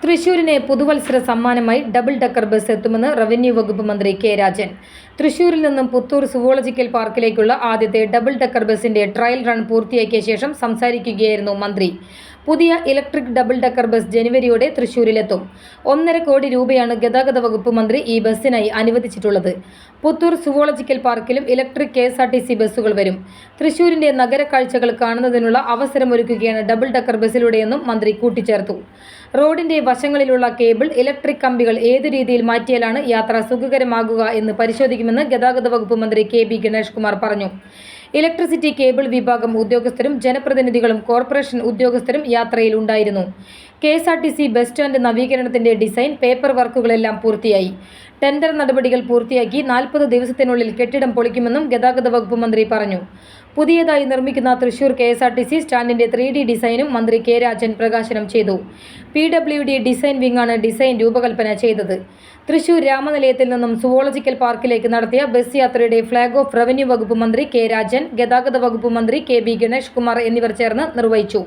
തൃശൂരിന് പുതുവത്സര സമ്മാനമായി double decker bus എത്തുമെന്ന് റവന്യൂ വകുപ്പ് മന്ത്രി കെ രാജൻ. തൃശൂരിൽ നിന്നും പുത്തൂർ സുവോളജിക്കൽ പാർക്കിലേക്കുള്ള ആദ്യത്തെ ഡബിൾ ഡക്കർ ബസിന്റെ ട്രയൽ റൺ പൂർത്തിയാക്കിയ ശേഷം സംസാരിക്കുകയായിരുന്നു മന്ത്രി. പുതിയ ഇലക്ട്രിക് ഡബിൾ ഡക്കർ ബസ് ജനുവരിയോടെ തൃശൂരിലെത്തും. 1.5 കോടി രൂപയാണ് ഗതാഗത വകുപ്പ് മന്ത്രി ഈ ബസ്സിനായി അനുവദിച്ചിട്ടുള്ളത്. പുത്തൂർ സുവോളജിക്കൽ പാർക്കിലും ഇലക്ട്രിക് KSRTC ബസ്സുകൾ വരും. തൃശൂരിന്റെ നഗര കാഴ്ചകൾ കാണുന്നതിനുള്ള അവസരമൊരുക്കുകയാണ് ഡബിൾ ഡക്കർ ബസ്സിലൂടെയെന്നും മന്ത്രി കൂട്ടിച്ചേർത്തു. റോഡിന്റെ വശങ്ങളിലുള്ള കേബിൾ, ഇലക്ട്രിക് കമ്പികൾ ഏതു രീതിയിൽ മാറ്റിയാലാണ് യാത്ര സുഖകരമാകുക എന്ന് പരിശോധിക്കുമെന്ന് ഗതാഗത വകുപ്പ് മന്ത്രി KB ഗണേഷ് കുമാർ പറഞ്ഞു. ഇലക്ട്രിസിറ്റി കേബിൾ വിഭാഗം ഉദ്യോഗസ്ഥരും ജനപ്രതിനിധികളും കോർപ്പറേഷൻ ഉദ്യോഗസ്ഥരും യാത്രയിൽ ഉണ്ടായിരുന്നു. KSRTC ബസ് സ്റ്റാൻഡ് നവീകരണത്തിന്റെ ഡിസൈൻ, പേപ്പർ വർക്കുകളെല്ലാം പൂർത്തിയായി. ടെൻഡർ നടപടികൾ പൂർത്തിയാക്കി 40 ദിവസത്തിനുള്ളിൽ കെട്ടിടം പൊളിക്കുമെന്നും ഗതാഗത വകുപ്പ് മന്ത്രി പറഞ്ഞു. പുതിയതായി നിർമ്മിക്കുന്ന തൃശൂർ KSRTC സ്റ്റാൻഡിന്റെ 3D ഡിസൈനും മന്ത്രി കെ രാജൻ പ്രകാശനം ചെയ്തു. PWD ഡിസൈൻ വിങ്ങാണ് ഡിസൈൻ രൂപകൽപ്പന ചെയ്തത്. തൃശൂർ രാമനിലയത്തിൽ നിന്നും സുവോളജിക്കൽ പാർക്കിലേക്ക് നടത്തിയ ബസ് യാത്രയുടെ ഫ്ളാഗ് ഓഫ് റവന്യൂ വകുപ്പ് മന്ത്രി കെ രാജൻ, ഗതാഗത വകുപ്പ് മന്ത്രി KB ഗണേഷ് കുമാർ എന്നിവർ ചേർന്ന് നിർവഹിച്ചു.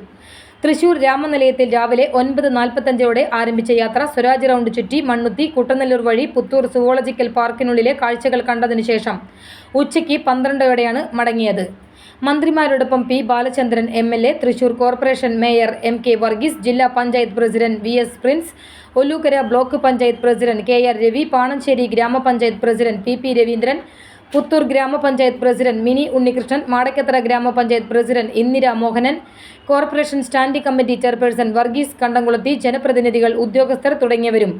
തൃശൂർ രാമനിലയത്തിൽ രാവിലെ 9:45 ആരംഭിച്ച യാത്ര സ്വരാജ് റൗണ്ട് ചുറ്റി മണ്ണുത്തി കുട്ടനെല്ലൂർ വഴി പുത്തൂർ സുവോളജിക്കൽ പാർക്കിനുള്ളിലെ കാഴ്ചകൾ കണ്ടതിനു ശേഷം ഉച്ചയ്ക്ക് 12:00 മടങ്ങിയത്. മന്ത്രിമാരോടൊപ്പം P. Balachandran MLA, Thrissur corporation mayor MK Varghese, ജില്ലാ panchayat president VS Prince, Ollukkara block panchayat president KR Ravi, Pananchery ഗ്രാമപഞ്ചായത്ത് പ്രസിഡന്റ് PP രവീന്ദ്രൻ, പുത്തൂർ ഗ്രാമപഞ്ചായത്ത് പ്രസിഡന്റ് മിനി ഉണ്ണികൃഷ്ണൻ, മാടക്കത്തറ ഗ്രാമപഞ്ചായത്ത് president Indira Mohanan, corporation standing committee chairperson Varghese കണ്ടംകുളത്തി, ജനപ്രതിനിധികൾ, ഉദ്യോഗസ്ഥർ തുടങ്ങിയവരും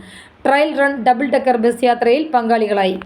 trial run double decker bus യാത്രയിൽ പങ്കാളികളായി.